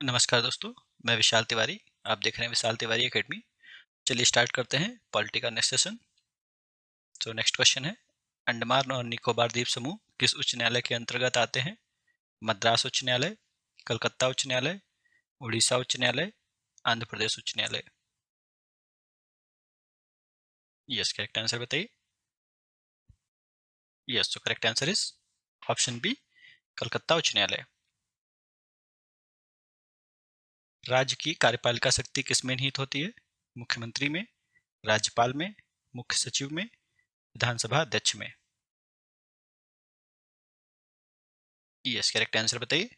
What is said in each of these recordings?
नमस्कार दोस्तों, मैं विशाल तिवारी। आप देख रहे हैं विशाल तिवारी एकेडमी। चलिए स्टार्ट करते हैं पॉलिटी का नेक्स्ट सेशन। तो नेक्स्ट क्वेश्चन है, अंडमान और निकोबार द्वीप समूह किस उच्च न्यायालय के अंतर्गत आते हैं? मद्रास उच्च न्यायालय, कलकत्ता उच्च न्यायालय, उड़ीसा उच्च न्यायालय, आंध्र प्रदेश उच्च न्यायालय। यस, करेक्ट आंसर बताइए। यस, तो correct answer is option B, Calcutta उच्च न्यायालय। राज्य की कार्यपालिका शक्ति किस में निहित होती है? मुख्यमंत्री में, राज्यपाल में, मुख्य सचिव में, विधानसभा अध्यक्ष में। यस, करेक्ट आंसर बताइए।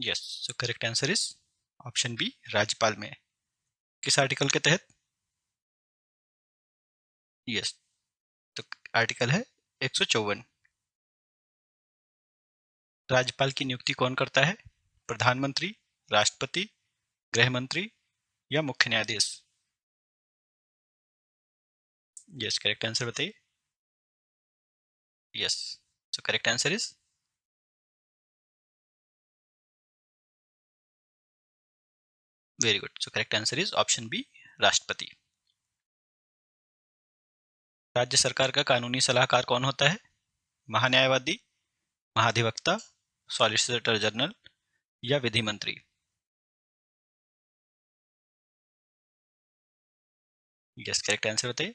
Yes, so correct answer is option B, राज्यपाल में। किस आर्टिकल के तहत? यस, तो आर्टिकल है 154। राज्यपाल की नियुक्ति कौन करता है? प्रधानमंत्री, राष्ट्रपति, गृह मंत्री या मुख्य न्यायाधीश। यस, करेक्ट आंसर बताइए। Yes, so correct answer is very good. So correct answer is option B, राष्ट्रपति। राज्य सरकार का कानूनी सलाहकार कौन होता है? महान्यायवादी, महाधिवक्ता, सॉलिसिटर जनरल या विधि मंत्री। यस, करेक्ट आंसर बताइए।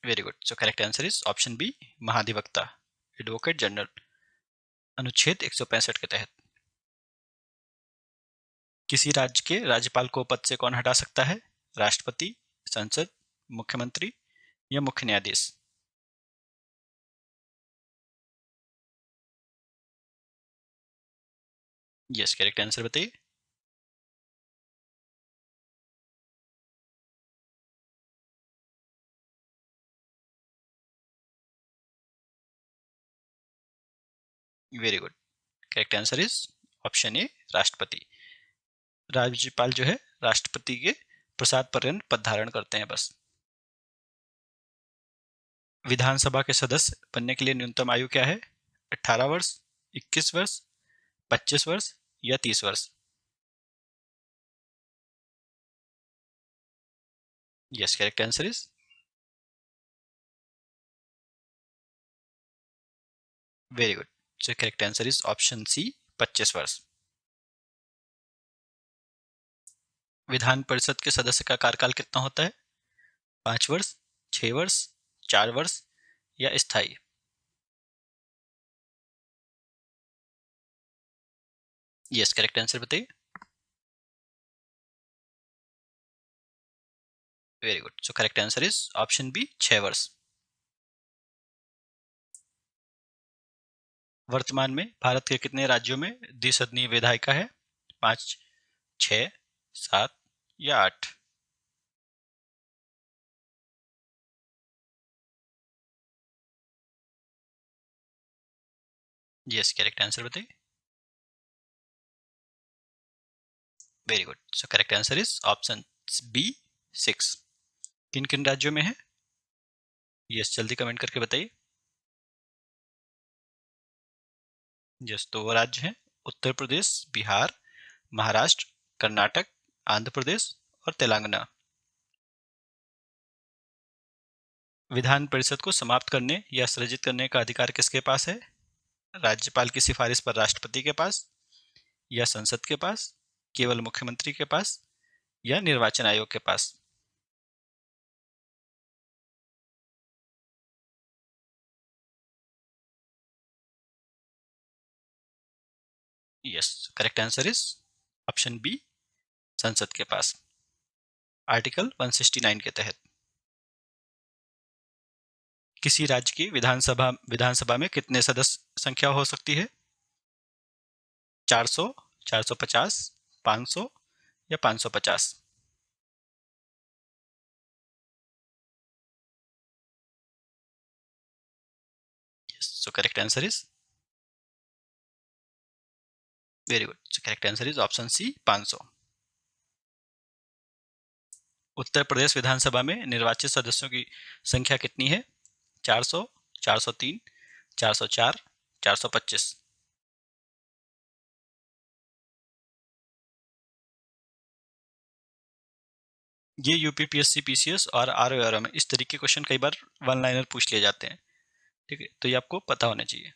Very good. So correct answer is option B, महाधिवक्ता, एडवोकेट जनरल, अनुच्छेद 165 के तहत। किसी राज्य के राज्यपाल को पद से कौन हटा सकता है? राष्ट्रपति, संसद, मुख्यमंत्री या मुख्य न्यायाधीश। यस, करेक्ट आंसर बताइए। Very good. Correct answer is option A, राष्ट्रपति। राज्यपाल जो है राष्ट्रपति के प्रसाद पर्यंत पद धारण करते हैं बस। विधानसभा के सदस्य बनने के लिए न्यूनतम आयु क्या है? 18 वर्ष, 21 वर्ष, 25 वर्ष या 30 वर्ष। Yes, correct answer is very good. So correct answer is option C, 25 वर्ष। विधान परिषद के सदस्य का कार्यकाल कितना होता है? 5 वर्ष, 6 वर्ष, 4 वर्ष या स्थायी। यस, करेक्ट आंसर बताइए। Very good. So correct answer is option B, 6 वर्ष। वर्तमान में भारत के कितने राज्यों में द्विसदनीय विधायिका है? 5, 6, 7 या 8। यस, करेक्ट आंसर बताइए। Very good. So correct answer is option B, 6। किन किन राज्यों में है? यस, जल्दी कमेंट करके बताइए। यस, तो वो राज्य हैं उत्तर प्रदेश, बिहार, महाराष्ट्र, कर्नाटक, आंध्र प्रदेश और तेलंगाना। विधान परिषद को समाप्त करने या सृजित करने का अधिकार किसके पास है? राज्यपाल की सिफारिश पर राष्ट्रपति के पास, या संसद के पास, केवल मुख्यमंत्री के पास या निर्वाचन आयोग के पास। Yes, correct answer is option B, संसद के पास, आर्टिकल 169 के तहत। किसी राज्य की विधानसभा में कितने सदस्य संख्या हो सकती है? 400, 450, 500 या 550। Yes, so correct answer is very good. So correct answer is option C 500। Uttar Pradesh विधानसभा में निर्वाचित सदस्यों की संख्या कितनी है? 400, 403, 404, 425। ये यूपीपीएससी पीसीएस और आरओआर में इस तरीके के क्वेश्चन कई बार वन लाइनर पूछ लिए जाते हैं। ठीक है, तो ये आपको पता होना चाहिए।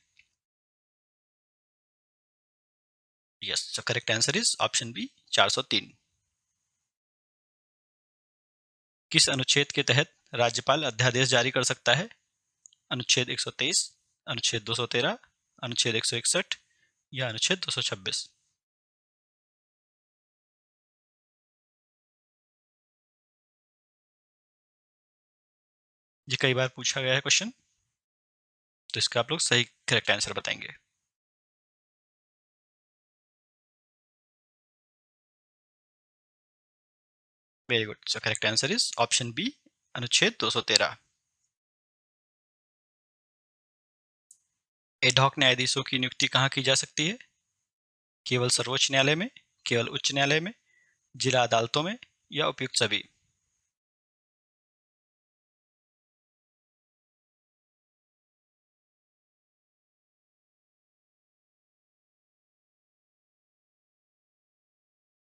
Yes, so correct answer is option B 403। किस अनुच्छेद के तहत राज्यपाल अध्यादेश जारी कर सकता है? अनुच्छेद 123, अनुच्छेद 213, अनुच्छेद 161 या अनुच्छेद 226। ये कई बार पूछा गया है क्वेश्चन, तो इसका आप लोग सही करेक्ट आंसर बताएंगे। Very good. So correct answer is option B अनुच्छेद 213। एडहॉक न्यायाधीशों की नियुक्ति कहाँ की जा सकती है? केवल सर्वोच्च न्यायालय में, केवल उच्च न्यायालय में, जिला अदालतों में या उपयुक्त सभी?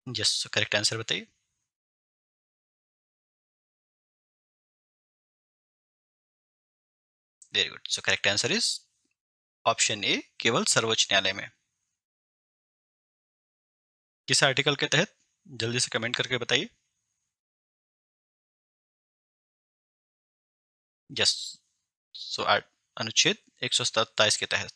यस, करेक्ट आंसर बताइए। Very good. So correct answer is option A केवल सर्वोच्च न्यायालय में। किस आर्टिकल के तहत? जल्दी से कमेंट करके बताइए। यस, सो अनुच्छेद 127 के तहत।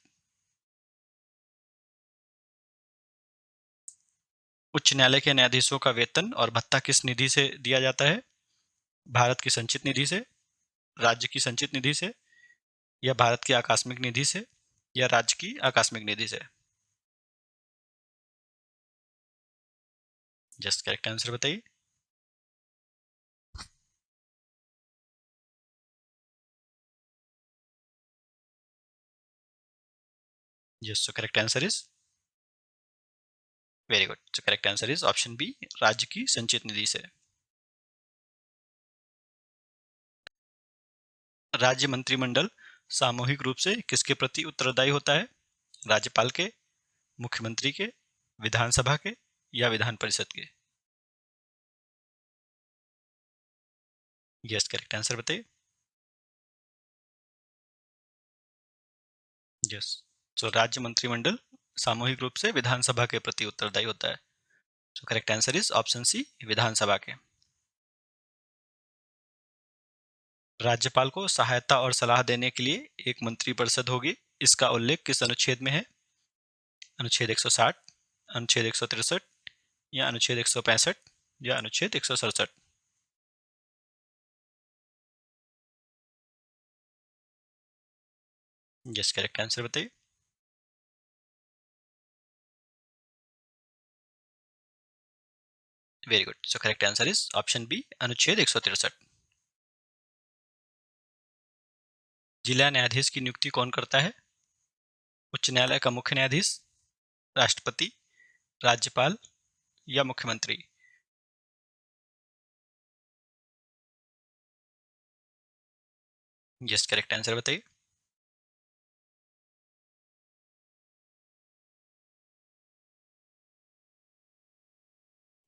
उच्च न्यायालय के न्यायाधीशों का वेतन और भत्ता किस निधि से दिया जाता है? भारत की संचित निधि से, राज्य की संचित निधि से, या भारत की आकस्मिक निधि से, या राज्य की आकस्मिक निधि से? जस्ट करेक्ट आंसर बताइए। Yes, so correct answer is very good. So correct answer is option B राज्य की संचित निधि से। राज्य मंत्रिमंडल सामूहिक रूप से किसके प्रति उत्तरदायी होता है? राज्यपाल के, मुख्यमंत्री के, विधानसभा के या विधान परिषद के? यस, करेक्ट आंसर बताइए। यस, सो राज्य मंत्रिमंडल सामूहिक रूप से विधानसभा के प्रति उत्तरदायी होता है। So correct answer is option C विधानसभा के। राज्यपाल को सहायता और सलाह देने के लिए एक मंत्रिपरिषद होगी, इसका उल्लेख किस अनुच्छेद में है? अनुच्छेद 160, अनुच्छेद 163 या अनुच्छेद 165 या अनुच्छेद 167? यस, करेक्ट आंसर बताइए। Very good. So correct answer is option B अनुच्छेद 163। जिला न्यायाधीश की नियुक्ति कौन करता है? उच्च न्यायालय का मुख्य न्यायाधीश, राष्ट्रपति, राज्यपाल या मुख्यमंत्री? यस, करेक्ट आंसर बताइए।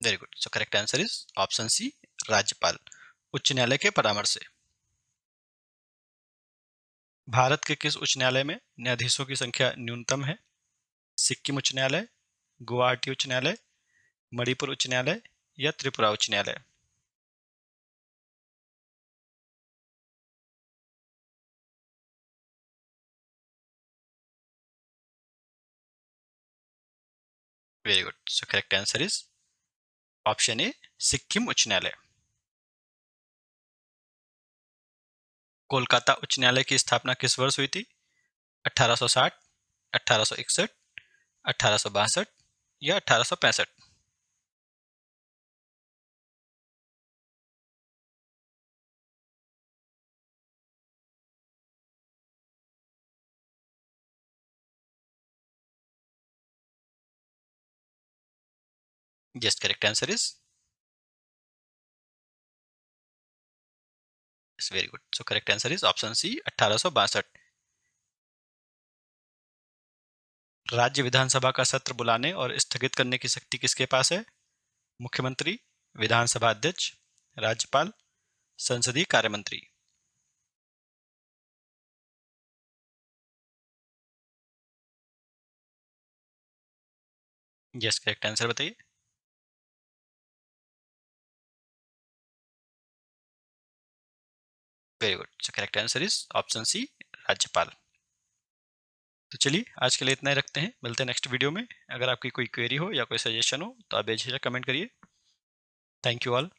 Very good. So correct answer is option C राज्यपाल, उच्च न्यायालय के परामर्श से। भारत के किस उच्च न्यायालय में न्यायाधीशों की संख्या न्यूनतम है? सिक्किम उच्च न्यायालय, गुवाहाटी उच्च न्यायालय, मणिपुर उच्च न्यायालय या त्रिपुरा उच्च न्यायालय? Very good. So correct answer is option A Sikkim उच्च न्यायालय। कोलकाता उच्च न्यायालय की स्थापना किस वर्ष हुई थी? 1860, 1861, 1862 या 1865? Yes, correct answer is yes, very good. So correct answer is option C 1862। राज्य विधानसभा का सत्र बुलाने और स्थगित करने की शक्ति किसके पास है? मुख्यमंत्री, विधानसभा अध्यक्ष, राज्यपाल, संसदीय कार्य मंत्री। यस, करेक्ट आंसर बताइए। Very good. So correct answer is option C राज्यपाल। तो चलिए आज के लिए इतना ही रखते हैं, मिलते हैं नेक्स्ट वीडियो में। अगर आपकी कोई क्वेरी हो या कोई सजेशन हो तो आप बेझिझक कमेंट करिए। Thank you all.